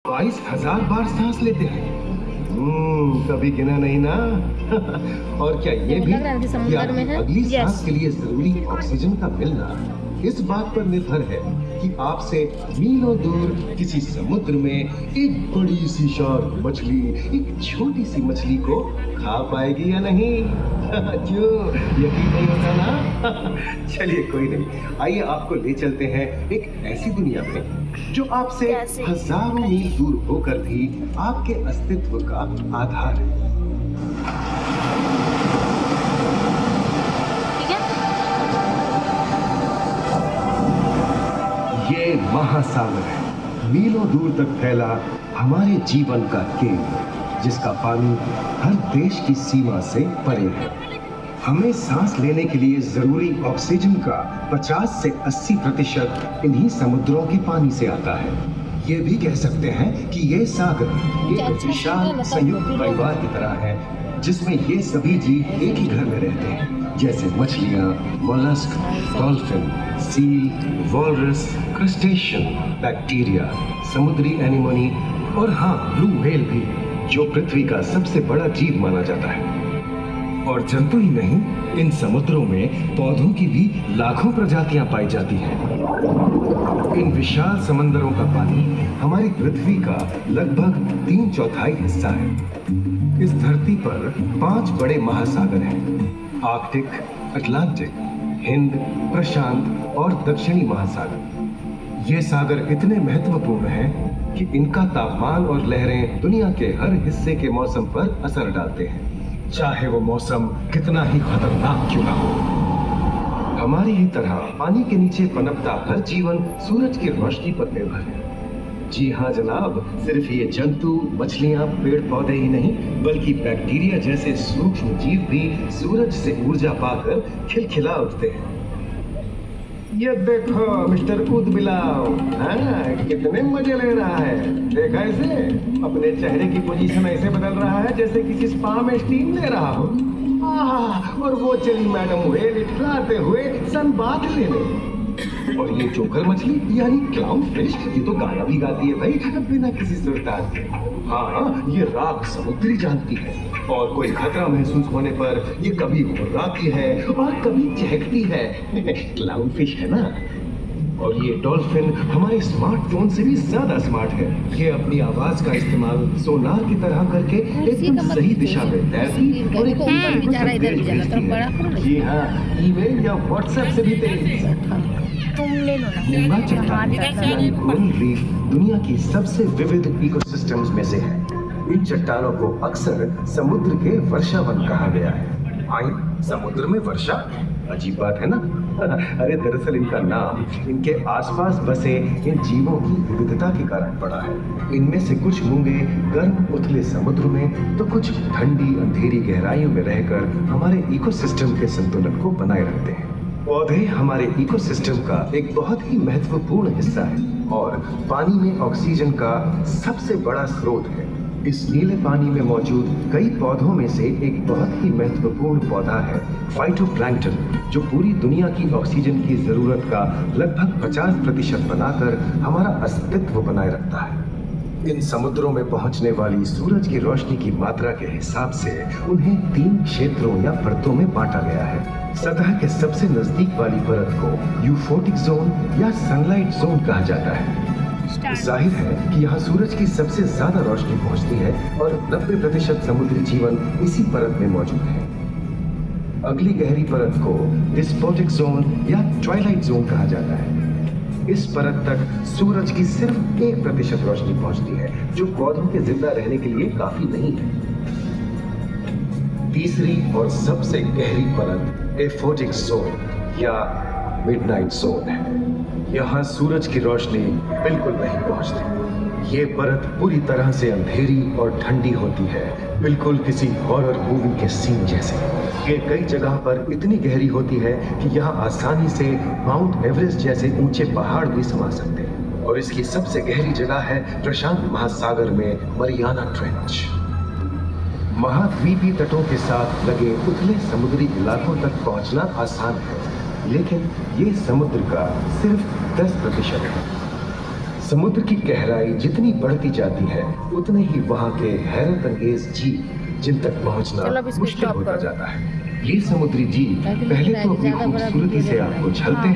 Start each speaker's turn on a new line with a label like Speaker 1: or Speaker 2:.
Speaker 1: 22,000 बार सांस लेते हैं। कभी गिना नहीं ना। और क्या ये भी
Speaker 2: लग रहा है कि
Speaker 1: कि
Speaker 2: समुद्र में
Speaker 1: आपकी
Speaker 2: है।
Speaker 1: अगली
Speaker 2: यस।
Speaker 1: सांस के लिए जरूरी ऑक्सीजन का मिलना इस बात पर निर्भर है कि आपसे मीलों दूर किसी समुद्र में एक बड़ी सी शार्क मछली एक छोटी सी मछली को खा पाएगी या नहीं। क्यों यकीन नहीं होता ना? चलिए कोई नहीं, आइए आपको ले चलते हैं एक ऐसी दुनिया में जो आपसे
Speaker 2: कैसे?
Speaker 1: हजारों मील दूर होकर भी आपके अस्तित्व का आधार है।
Speaker 2: ठीक है।
Speaker 1: ये महासागर है, मीलों दूर तक फैला हमारे जीवन का केंद्र, जिसका पानी हर देश की सीमा से परे है। हमें सांस लेने के लिए जरूरी ऑक्सीजन का 50 से 80% इन्हीं समुद्रों के पानी से आता है। ये भी कह सकते हैं कि ये सागर एक विशाल संयुक्त परिवार की तरह है, जिसमें ये सभी जीव एक ही घर में रहते हैं, जैसे मछलियाँ, mollusc, dolphin, seal, walrus, crustacean, bacteria, समुद्री एनीमोनी और हाँ, ब्लू व्हेल भी, जो पृथ्वी का सबसे बड़ा जीव माना जाता है। और जंतु ही नहीं, इन समुद्रों में पौधों की भी लाखों प्रजातियां पाई जाती हैं। इन विशाल समंदरों का पानी हमारी पृथ्वी का लगभग 3/4 हिस्सा है। इस धरती पर 5 बड़े महासागर हैं: आर्कटिक, अटलांटिक, हिंद, प्रशांत और दक्षिणी महासागर। ये सागर इतने महत्वपूर्ण हैं कि इनका तापमान और लहरें दुनिया के हर हिस्से के मौसम पर असर डालते हैं, चाहे वो मौसम कितना ही खतरनाक क्यों ना हो। हमारी ही तरह पानी के नीचे पनपता हर जीवन सूरज की रोशनी पर निर्भर है। जी हाँ जनाब, सिर्फ ये जंतु, मछलियाँ, पेड़ पौधे ही नहीं, बल्कि बैक्टीरिया जैसे सूक्ष्म जीव भी सूरज से ऊर्जा पाकर खिलखिला उठते हैं। ये देखो मिस्टर ऊदबिलाव, कितने मजे ले रहा है। देखा इसे, अपने चेहरे की पोजीशन ऐसे बदल रहा है जैसे किसी स्पा में स्टीम ले रहा हो। और वो चली मैडम व्हेल इठलाते हुए सनबाथ लेने। और ये जोकर मछली यानी क्लाउन फिश, ये तो गाना भी गाती है भाई, बिना किसी सुरताल के। हाँ, ये राग समुद्री जानती है, और कोई खतरा महसूस होने पर ये कभी घुर्राती है और कभी चहकती है। क्लाउन फिश है ना। और ये डॉल्फिन हमारे स्मार्टफोन से भी ज्यादा स्मार्ट है। ये अपनी आवाज का इस्तेमाल सोनार की तरह करके एकदम सही दिशा में तैरती और एकदम जी हाँ, ईमेल या व्हाट्सएप से भी तेज।
Speaker 2: तुम ले लो ना।
Speaker 1: नीमा चट्टान यानी कोरल रीफ दुनिया की सबसे विविध इकोसिस्टम्स में से है। इन चट्टानों को अक्सर समुद्र के वर्षावन कहा गया है। आई, समुद्र में वर्षा, अजीब बात है ना। अरे दरअसल इनका नाम इनके आसपास बसे इन जीवों की विविधता के कारण पड़ा है। इनमें से कुछ मूंगे गर्म उथले समुद्र में, तो कुछ ठंडी अंधेरी गहराइयों में रहकर हमारे इकोसिस्टम के संतुलन को बनाए रखते हैं। पौधे हमारे इकोसिस्टम का एक बहुत ही महत्वपूर्ण हिस्सा है और पानी में ऑक्सीजन का सबसे बड़ा स्रोत है। इस नीले पानी में मौजूद कई पौधों में से एक बहुत ही महत्वपूर्ण पौधा है फाइटोप्लैंक्टन, जो पूरी दुनिया की ऑक्सीजन की जरूरत का लगभग 50% बनाकर हमारा अस्तित्व बनाए रखता है। इन समुद्रों में पहुंचने वाली सूरज की रोशनी की मात्रा के हिसाब से उन्हें 3 क्षेत्रों या परतों में बांटा गया है। सतह के सबसे नजदीक वाली परत को यूफोटिक जोन या सनलाइट जोन कहा जाता है। जाहिर है कि यहाँ सूरज की सबसे ज्यादा रोशनी पहुंचती है और 90% समुद्री जीवन इसी परत में मौजूद है। अगली गहरी परत को डिस्पोटिक जोन या ट्वाइलाइट जोन कहा जाता है। इस परत तक सूरज की सिर्फ 1% रोशनी पहुंचती है, जो पौधों के जिंदा रहने के लिए काफी नहीं है। तीसरी और सबसे गहरी परत एफोटिक जोन या मिडनाइट जोन है। यहाँ सूरज की रोशनी बिल्कुल नहीं पहुंचती। ये परत पूरी तरह से अंधेरी और ठंडी होती है, बिल्कुल किसी हॉरर मूवी के सीन जैसे। ये कई जगह पर इतनी गहरी होती है कि यहाँ आसानी से माउंट एवरेस्ट जैसे ऊंचे पहाड़ भी समा सकते हैं। और इसकी सबसे गहरी जगह है प्रशांत महासागर में मरियाना ट्रेंच। महाद्वीपीय तटों के साथ लगे उथले समुद्री इलाकों तक पहुंचना आसान है, लेकिन ये समुद्र का सिर्फ 10% है। समुद्र की गहराई जितनी बढ़ती जाती है उतने ही वहाँ के हैरत अंगेज जीव जिन तक
Speaker 2: चलो
Speaker 1: पहुँचना
Speaker 2: अब इसको
Speaker 1: मुश्किल
Speaker 2: stop
Speaker 1: होता
Speaker 2: करो।
Speaker 1: जाता है। ये समुद्री जीव
Speaker 2: ताकि
Speaker 1: पहले तो अपनी
Speaker 2: ज़्यादा बड़ा
Speaker 1: खूबसूरती
Speaker 2: वीडियो
Speaker 1: से
Speaker 2: लग रहा है।
Speaker 1: आपको छलते
Speaker 2: हाँ।